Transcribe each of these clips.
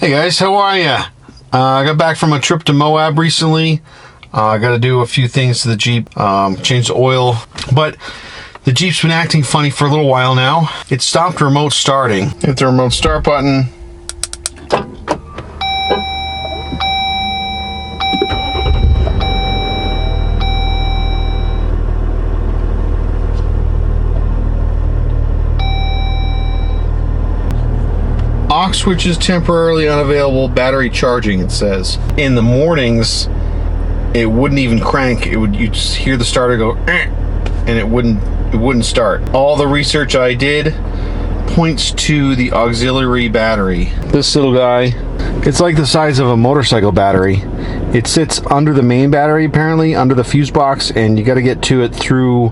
Hey guys, how are ya? I got back from a trip to Moab recently. I got to do a few things to the Jeep, change the oil, but the Jeep's been acting funny for a little while now. It stopped remote starting. Hit the remote start button. Aux switch is temporarily unavailable, battery charging, it says. In the mornings, it wouldn't even crank. You'd just hear the starter go, and it wouldn't start. All the research I did points to the auxiliary battery. This little guy, it's like the size of a motorcycle battery. It sits under the main battery, apparently, under the fuse box, and you got to get to it through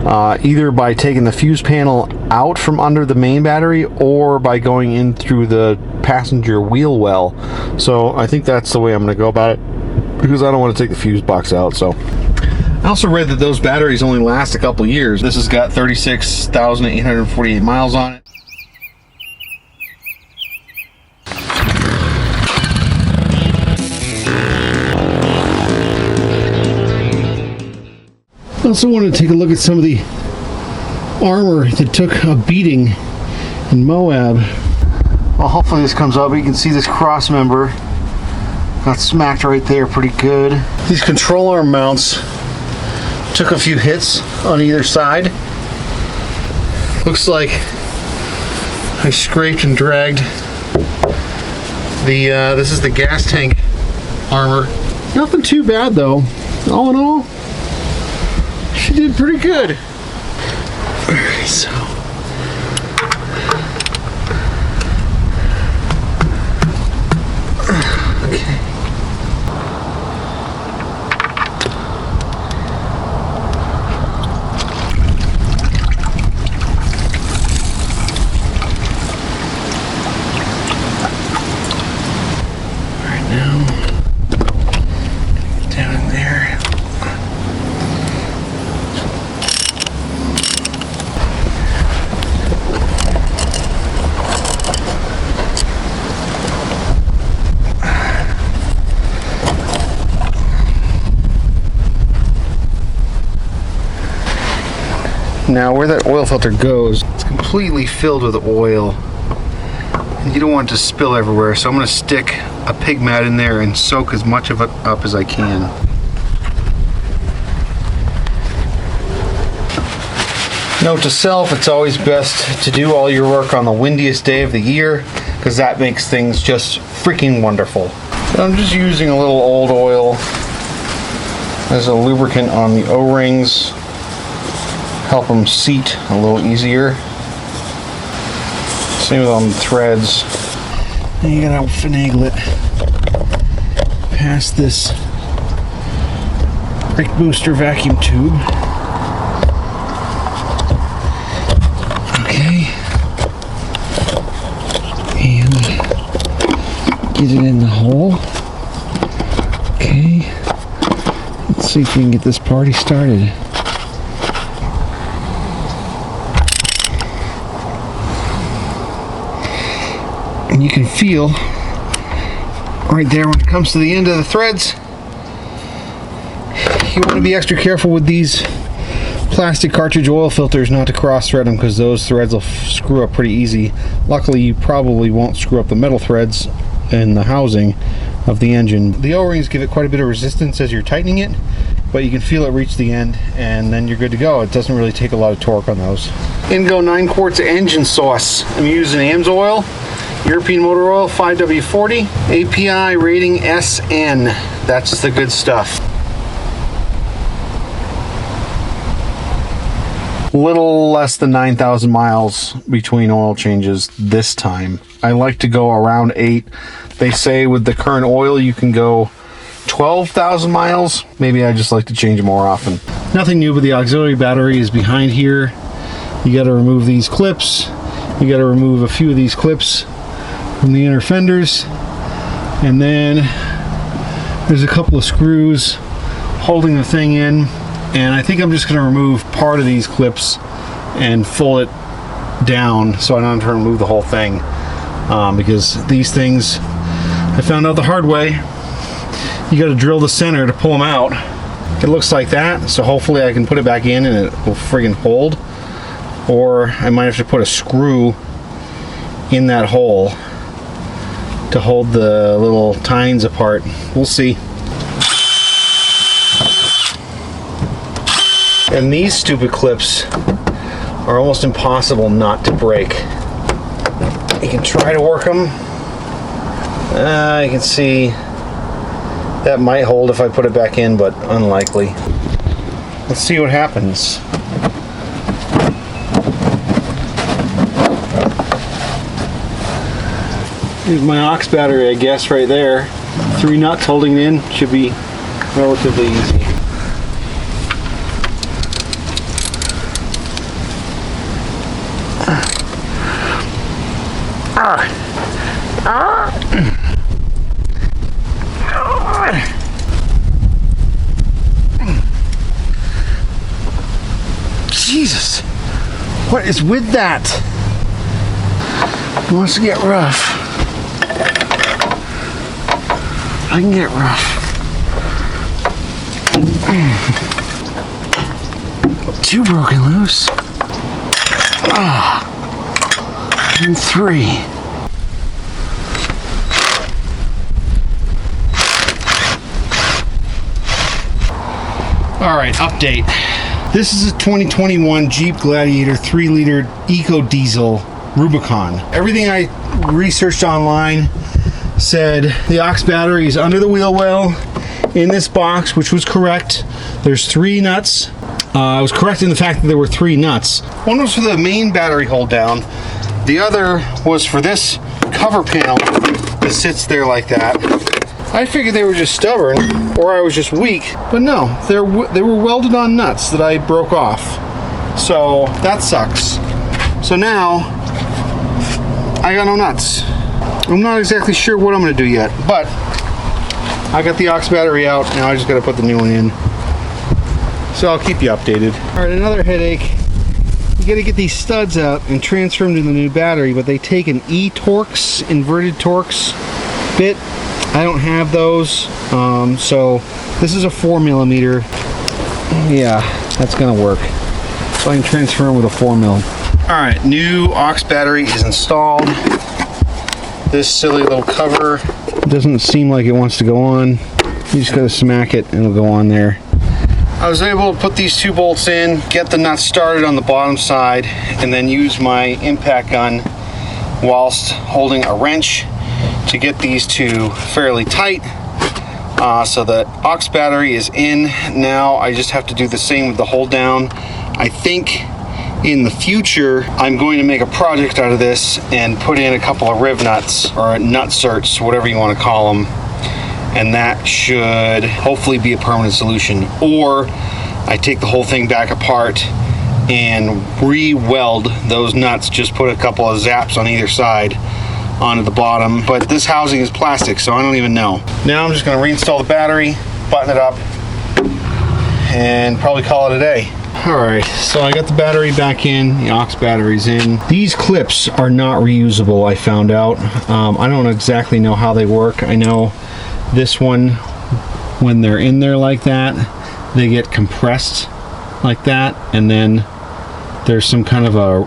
either by taking the fuse panel out from under the main battery or by going in through the passenger wheel well. So I think that's the way I'm going to go about it, because I don't want to take the fuse box out. So I also read that those batteries only last a couple years. This has got 36,848 miles on it. I also wanted to take a look at some of the armor that took a beating in Moab. Well, hopefully this comes up. You can see this cross member got smacked right there pretty good. These control arm mounts took a few hits on either side. Looks like I scraped and dragged the this is the gas tank armor. Nothing too bad though. All in all, she did pretty good. Alright, so okay. Alright, now down in there. Now where that oil filter goes, it's completely filled with oil. And you don't want it to spill everywhere, so I'm going to stick a pig mat in there and soak as much of it up as I can. Note to self, it's always best to do all your work on the windiest day of the year, because that makes things just freaking wonderful. So I'm just using a little old oil as a lubricant on the O-rings. Help them seat a little easier. Same with on the threads. And you gotta finagle it past this brake booster vacuum tube. Okay. And get it in the hole. Okay. Let's see if we can get this party started. And you can feel right there when it comes to the end of the threads, you want to be extra careful with these plastic cartridge oil filters not to cross thread them, because those threads will screw up pretty easy. Luckily you probably won't screw up the metal threads in the housing of the engine. The O-rings give it quite a bit of resistance as you're tightening it, but you can feel it reach the end and then you're good to go. It doesn't really take a lot of torque on those. Ingo 9 quarts of engine sauce. I'm using AMSOIL, European Motor Oil 5W40, API rating SN. That's the good stuff. Little less than 9,000 miles between oil changes this time. I like to go around 8. They say with the current oil you can go 12,000 miles. Maybe I just like to change it more often. Nothing new, but the auxiliary battery is behind here. You got to remove these clips. You got to remove a few of these clips from the inner fenders, and then there's a couple of screws holding the thing in, and I think I'm just going to remove part of these clips and full it down so I don't have to remove the whole thing. because these things, I found out the hard way, you got to drill the center to pull them out. It looks like that, so hopefully I can put it back in and it will friggin' hold. Or I might have to put a screw in that hole to hold the little tines apart. We'll see. And these stupid clips are almost impossible not to break. You can try to work them. You can see that might hold if I put it back in, but unlikely. Let's see what happens. Here's my aux battery, I guess, right there. 3 nuts holding it in. Should be relatively easy. Jesus, what is with that? It wants to get rough. I can get rough. 2 broken loose. And 3. All right, update. This is a 2021 Jeep Gladiator 3-liter Ecodiesel Rubicon. Everything I researched online said the aux battery is under the wheel well in this box, which was correct. There's 3 nuts. I was correct in the fact that there were 3 nuts. One was for the main battery hold down. The other was for this cover panel that sits there like that. I figured they were just stubborn, or I was just weak, but no, they were welded on nuts that I broke off. So that sucks. So now I got no nuts. I'm not exactly sure what I'm going to do yet, but I got the aux battery out. Now I just got to put the new one in. So I'll keep you updated. All right, another headache. You got to get these studs out and transfer them to the new battery, but they take an E-Torx, inverted Torx bit. I don't have those, so this is a 4mm. Yeah, that's gonna work. So I can transfer them with a 4mm. All right, new aux battery is installed. This silly little cover doesn't seem like it wants to go on. You just gotta smack it and it'll go on there. I was able to put these 2 bolts in, get the nuts started on the bottom side, and then use my impact gun whilst holding a wrench to get these 2 fairly tight. So the aux battery is in. Now I just have to do the same with the hold down. I think in the future I'm going to make a project out of this and put in a couple of riv nuts or nut certs, whatever you want to call them, and that should hopefully be a permanent solution. Or I take the whole thing back apart and re-weld those nuts, just put a couple of zaps on either side onto the bottom, but this housing is plastic, so I don't even know. Now I'm just going to reinstall the battery, button it up, and probably call it a day. Alright, so I got the battery back in, the aux battery's in. These clips are not reusable, I found out. I don't exactly know how they work. I know this one, when they're in there like that, they get compressed like that, and then there's some kind of a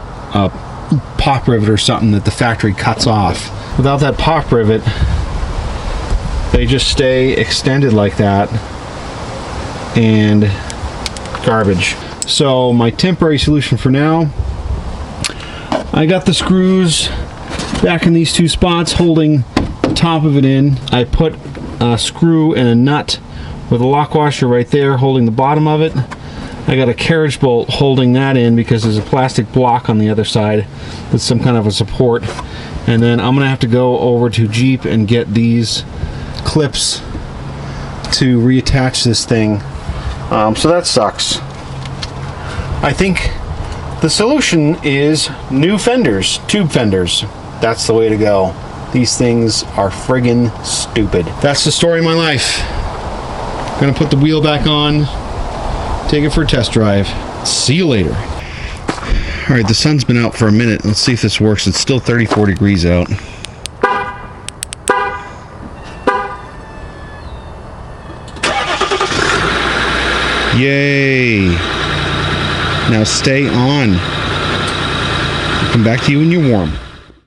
pop rivet or something that the factory cuts off. Without that pop rivet, they just stay extended like that, and garbage. So my temporary solution for now, I got the screws back in these 2 spots holding the top of it in. I put a screw and a nut with a lock washer right there holding the bottom of it. I got a carriage bolt holding that in because there's a plastic block on the other side with some kind of a support. And then I'm gonna have to go over to Jeep and get these clips to reattach this thing. So that sucks. I think the solution is new fenders, tube fenders. That's the way to go. These things are friggin' stupid. That's the story of my life. Gonna put the wheel back on, take it for a test drive. See you later. All right, the sun's been out for a minute. Let's see if this works. It's still 34 degrees out. Yay. Now stay on. I'll come back to you when you're warm.